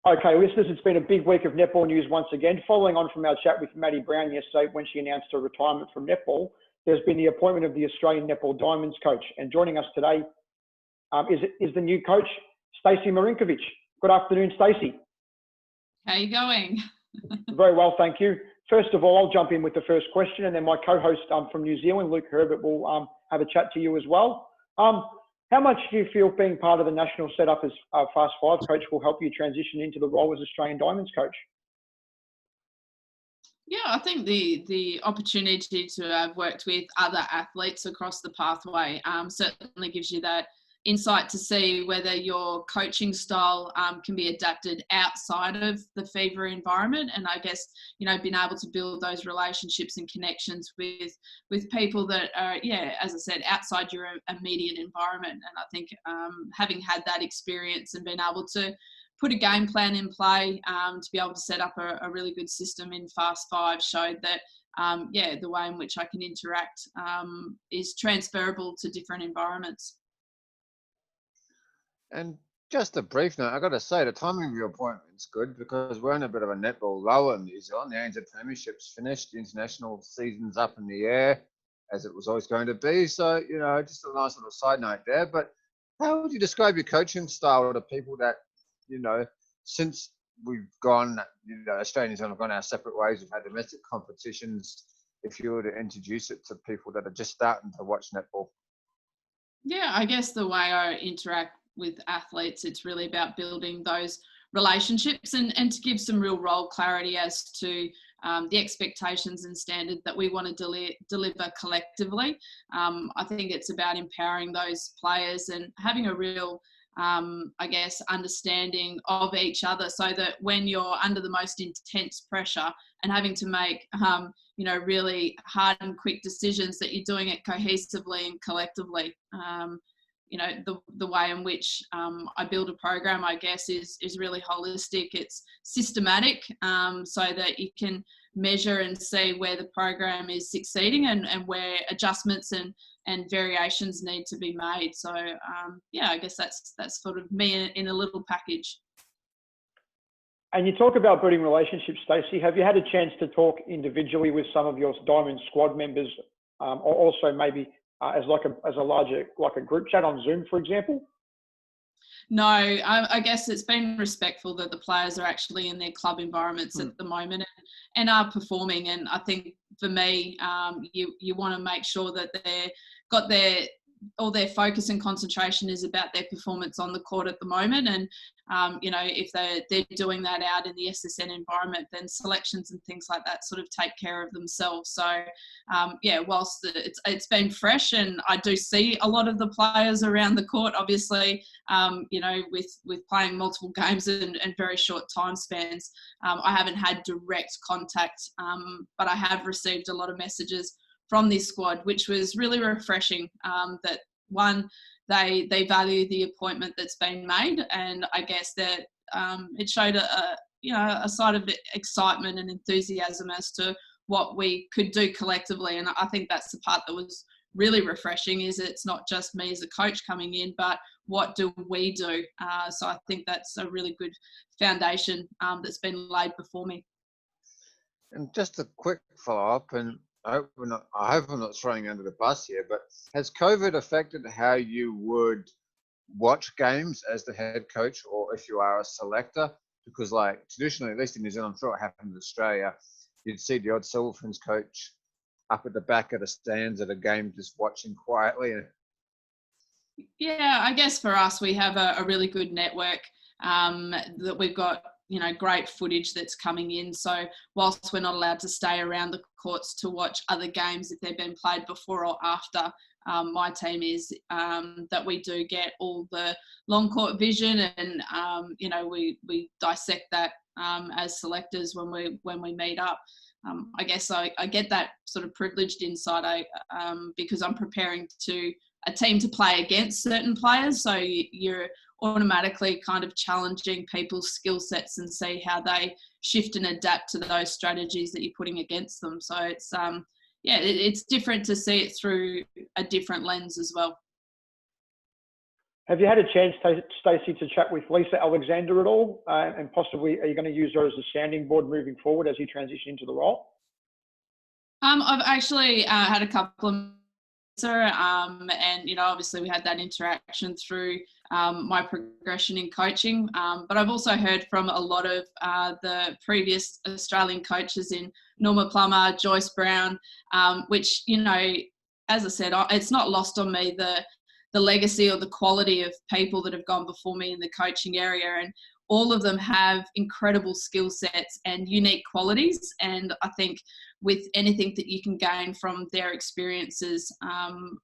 Okay, listeners, it's been a big week of netball news once again. Following on from our chat with Maddie Brown yesterday when she announced her retirement from netball, there's been the appointment of the Australian Netball Diamonds coach. And joining us today is the new coach, Stacey Marinkovich. Good afternoon, Stacey. How are you going? Very well, thank you. First of all, I'll jump in with the first question, and then my co-host from New Zealand, Luke Herbert, will have a chat to you as well. How much do you feel being part of the national setup as Fast Five coach will help you transition into the role as Australian Diamonds coach? Yeah, I think the opportunity to have worked with other athletes across the pathway certainly gives you that insight to see whether your coaching style can be adapted outside of the FIBA environment. And I guess, being able to build those relationships and connections with people that are, as I said, outside your immediate environment. And I think having had that experience and being able to put a game plan in play to be able to set up a really good system in Fast Five showed that, the way in which I can interact is transferable to different environments. And just a brief note, I've got to say, the timing of your appointment's good because we're in a bit of a netball lull in New Zealand. The ANZ Premiership's finished, the international season's up in the air, as it was always going to be. So, just a nice little side note there. But how would you describe your coaching style to people that, since we've gone, Australians have gone our separate ways, we've had domestic competitions, if you were to introduce it to people that are just starting to watch netball? Yeah, I guess the way I interact with athletes, it's really about building those relationships and to give some real role clarity as to the expectations and standard that we want to deliver collectively. I think it's about empowering those players and having a real understanding of each other so that when you're under the most intense pressure and having to make, really hard and quick decisions, that you're doing it cohesively and collectively. The way in which I build a program, I guess, is really holistic. It's systematic so that you can measure and see where the program is succeeding and where adjustments and variations need to be made. So, I guess that's sort of me in a little package. And you talk about building relationships, Stacey. Have you had a chance to talk individually with some of your Diamond squad members, or also maybe as a larger group chat on Zoom, for example? No, I guess it's been respectful that the players are actually in their club environments at the moment and are performing. And I think for me, you want to make sure that they've got all their focus and concentration is about their performance on the court at the moment. And, if they're doing that out in the SSN environment, then selections and things like that sort of take care of themselves. So, whilst it's been fresh and I do see a lot of the players around the court, obviously, with playing multiple games and very short time spans, I haven't had direct contact, but I have received a lot of messages from this squad, which was really refreshing, that one, they value the appointment that's been made, and I guess that it showed a side of excitement and enthusiasm as to what we could do collectively. And I think that's the part that was really refreshing, is it's not just me as a coach coming in, but what do we do? So I think that's a really good foundation that's been laid before me. And just a quick follow-up, and I hope I'm not throwing you under the bus here, but has COVID affected how you would watch games as the head coach, or if you are a selector? Because traditionally, at least in New Zealand, I'm sure it happened in Australia, you'd see the odd Silverfins coach up at the back of the stands at a game just watching quietly. Yeah, I guess for us, we have a really good network that we've got, great footage that's coming in. So whilst we're not allowed to stay around the courts to watch other games if they've been played before or after, my team is that we do get all the long court vision, and we dissect that as selectors when we meet up. I guess I get that sort of privileged insight because I'm preparing a team to play against certain players. So you're automatically kind of challenging people's skill sets and see how they shift and adapt to those strategies that you're putting against them. So it's it's different to see it through a different lens as well. Have you had a chance, Stacey, to chat with Lisa Alexander at all? And possibly, are you going to use her as a sounding board moving forward as you transition into the role? I've actually had a couple of and obviously we had that interaction through my progression in coaching, but I've also heard from a lot of the previous Australian coaches in Norma Plummer, Joyce Brown, which, as I said, it's not lost on me the legacy or the quality of people that have gone before me in the coaching area, and all of them have incredible skill sets and unique qualities. And I think with anything that you can gain from their experiences,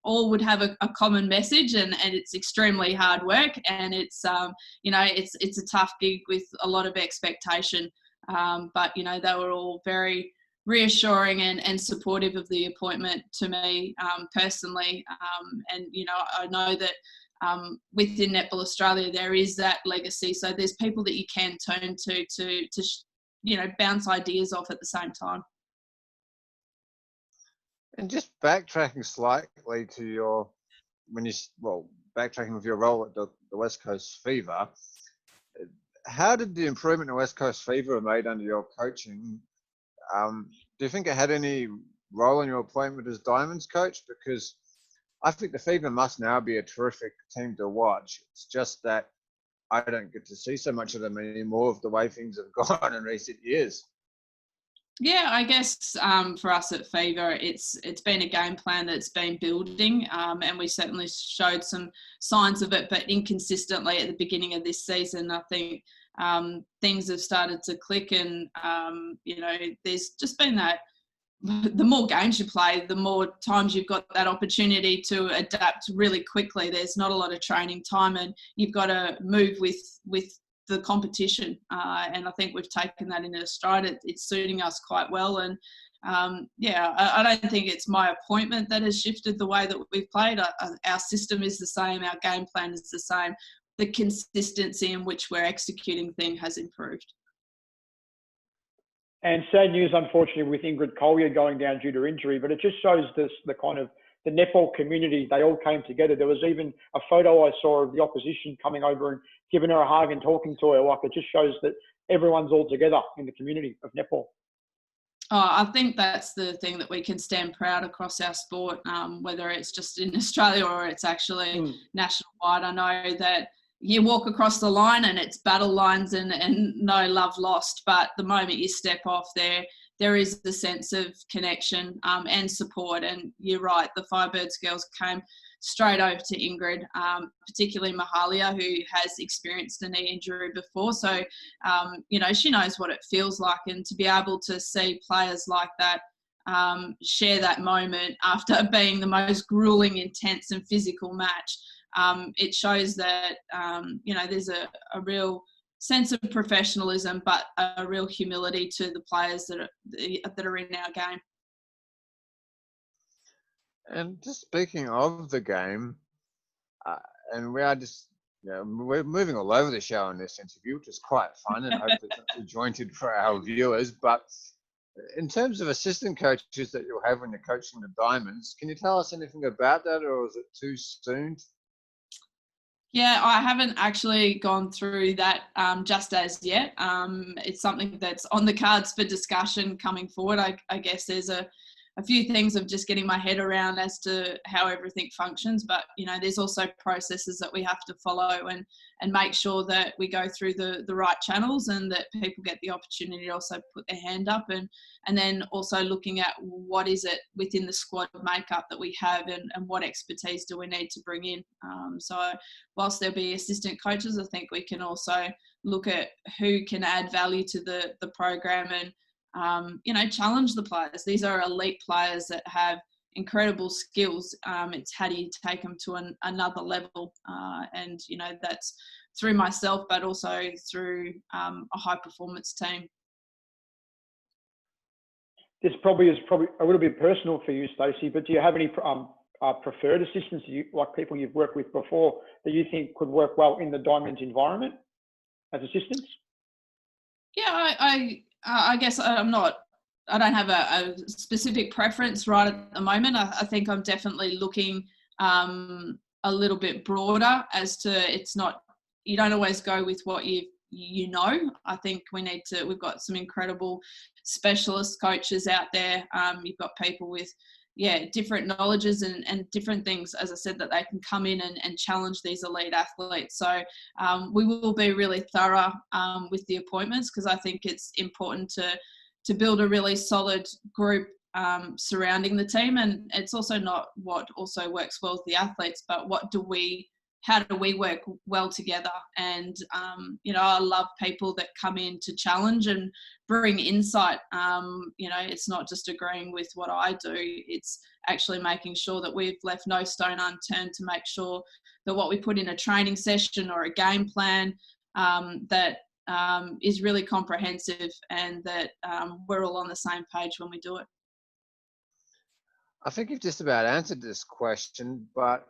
all would have a common message, and it's extremely hard work, and it's a tough gig with a lot of expectation. But they were all very reassuring and supportive of the appointment to me personally. And I know that within Netball Australia there is that legacy, so there's people that you can turn to bounce ideas off at the same time. And just backtracking slightly to backtracking with your role at the West Coast Fever, how did the improvement in West Coast Fever made under your coaching? Do you think it had any role in your appointment as Diamonds coach? Because I think the Fever must now be a terrific team to watch. It's just that I don't get to see so much of them anymore of the way things have gone in recent years. Yeah, I guess for us at Fever, it's been a game plan that's been building, and we certainly showed some signs of it, but inconsistently at the beginning of this season. I think things have started to click, and there's just been that. The more games you play, the more times you've got that opportunity to adapt really quickly. There's not a lot of training time, and you've got to move with the competition. And I think we've taken that into stride. It's suiting us quite well. And I don't think it's my appointment that has shifted the way that we've played. Our system is the same. Our game plan is the same. The consistency in which we're executing things has improved. And sad news, unfortunately, with Ingrid Collier going down due to injury, but it just shows the netball community. They all came together. There was even a photo I saw of the opposition coming over and giving her a hug and talking to her. Like, it just shows that everyone's all together in the community of netball. Oh, I think that's the thing that we can stand proud across our sport, whether it's just in Australia or it's actually national-wide. I know that you walk across the line and it's battle lines and no love lost, but the moment you step off there is the sense of connection and support. And you're right, the Firebirds girls came straight over to Ingrid, particularly Mahalia, who has experienced a knee injury before. So, she knows what it feels like, and to be able to see players like that share that moment after being the most grueling, intense and physical match, it shows that, there's a real sense of professionalism, but a real humility to the players that are in our game. And just speaking of the game, and we are just, we're moving all over the show in this interview, which is quite fun, and I hope it's not too jointed for our viewers. But in terms of assistant coaches that you'll have when you're coaching the Diamonds, can you tell us anything about that, or is it too soon? Yeah, I haven't actually gone through that just as yet. It's something that's on the cards for discussion coming forward. I guess there's a few things of just getting my head around as to how everything functions, but there's also processes that we have to follow and make sure that we go through the right channels and that people get the opportunity to also put their hand up, and then also looking at what is it within the squad makeup that we have and what expertise do we need to bring in. So whilst there'll be assistant coaches, I think we can also look at who can add value to the program and challenge the players. These are elite players that have incredible skills. It's how do you take them to another level? And that's through myself, but also through a high performance team. This probably is a little bit personal for you, Stacey, but do you have any preferred assistants, like people you've worked with before, that you think could work well in the Diamonds environment as assistants? Yeah, I guess I don't have a specific preference right at the moment. I think I'm definitely looking a little bit broader as to it's not, you don't always go with what you know. I think we've got some incredible specialist coaches out there. You've got people with different knowledges and different things, as I said, that they can come in and challenge these elite athletes. So we will be really thorough with the appointments, because I think it's important to build a really solid group surrounding the team. And it's also not what also works well with the athletes, but how do we work well together? And, I love people that come in to challenge and bring insight. It's not just agreeing with what I do, it's actually making sure that we've left no stone unturned to make sure that what we put in a training session or a game plan that is really comprehensive, and that we're all on the same page when we do it. I think you've just about answered this question, but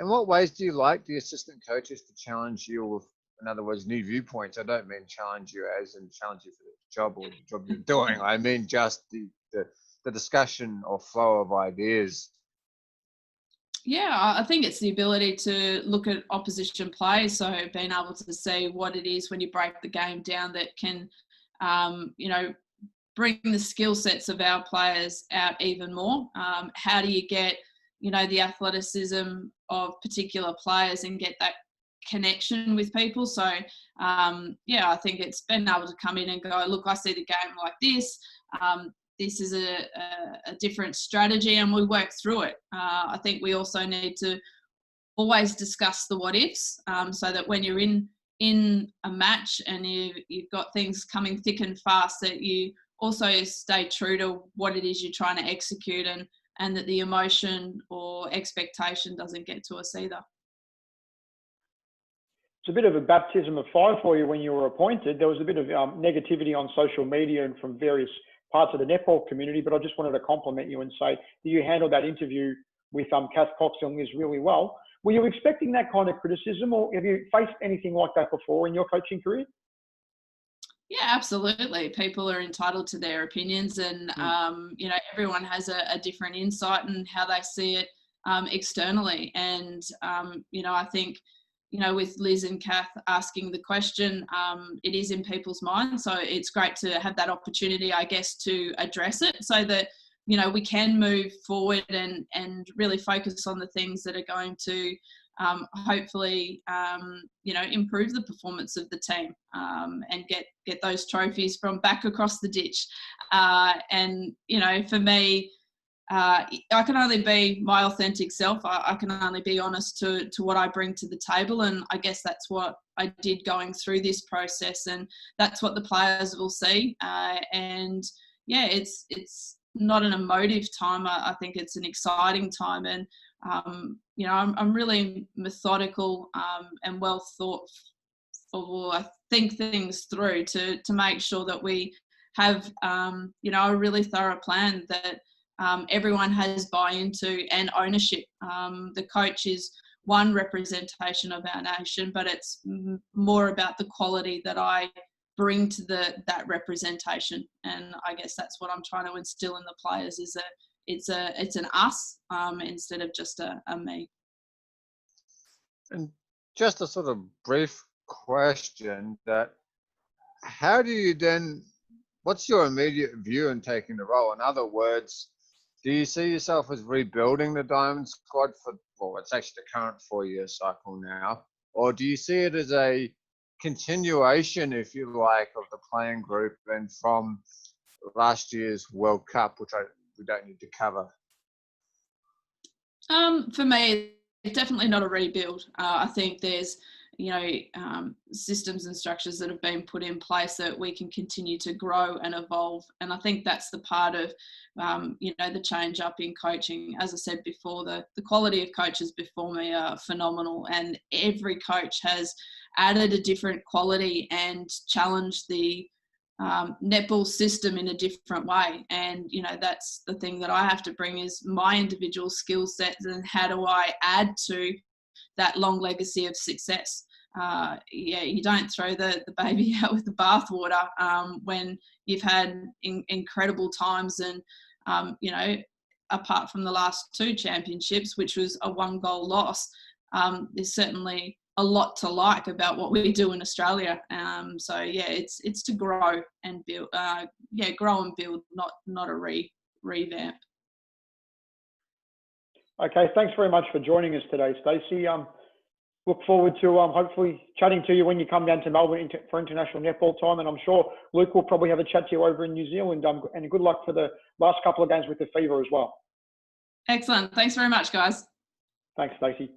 in what ways do you like the assistant coaches to challenge you with, in other words, new viewpoints? I don't mean challenge you as in challenge you for the job or the job you're doing. I mean just the discussion or flow of ideas. Yeah, I think it's the ability to look at opposition play. So being able to see what it is when you break the game down that can, bring the skill sets of our players out even more. How do you get, the athleticism of particular players and get that connection with people? So, I think it's been able to come in and go, look, I see the game like this. This is a different strategy, and we work through it. I think we also need to always discuss the what ifs, so that when you're in a match and you've got things coming thick and fast, that you also stay true to what it is you're trying to execute, and that the emotion or expectation doesn't get to us either. It's a bit of a baptism of fire for you when you were appointed. There was a bit of negativity on social media and from various parts of the netball community, but I just wanted to compliment you and say that you handled that interview with Kath Cox and Liz really well. Were you expecting that kind of criticism, or have you faced anything like that before in your coaching career? Yeah, absolutely. People are entitled to their opinions, and everyone has a different insight and how they see it externally. And I think with Liz and Kath asking the question, it is in people's minds. So it's great to have that opportunity, I guess, to address it, so that we can move forward and really focus on the things that are going to hopefully improve the performance of the team, and get those trophies from back across the ditch. And for me, I can only be my authentic self. I can only be honest to what I bring to the table, and I guess that's what I did going through this process, and that's what the players will see. It's not an emotive time. I think it's an exciting time, and I'm really methodical and well thought. I think things through to make sure that we have a really thorough plan that everyone has buy-in to and ownership. The coach is one representation of our nation, but it's more about the quality that I bring to that representation. And I guess that's what I'm trying to instill in the players, is that it's an us instead of just a me. And just a sort of brief question, that how do you then, what's your immediate view in taking the role? In other words, do you see yourself as rebuilding the Diamond squad it's actually the current 4-year cycle now, or do you see it as a continuation, if you like, of the playing group and from last year's World Cup, which we don't need to cover? For me, it's definitely not a rebuild. I think there's systems and structures that have been put in place that we can continue to grow and evolve. And I think that's the part of, the change up in coaching. As I said before, the quality of coaches before me are phenomenal, and every coach has added a different quality and challenged the netball system in a different way. And, that's the thing that I have to bring, is my individual skill sets, and how do I add to that long legacy of success. You don't throw the baby out with the bathwater when you've had incredible times, and apart from the last 2 championships, which was a 1-goal loss, there's certainly a lot to like about what we do in Australia. So yeah, it's to grow and build. Grow and build, not a revamp. Okay, thanks very much for joining us today, Stacey. Look forward to hopefully chatting to you when you come down to Melbourne for international netball time, and I'm sure Luke will probably have a chat to you over in New Zealand. And good luck for the last couple of games with the Fever as well. Excellent. Thanks very much, guys. Thanks, Stacey.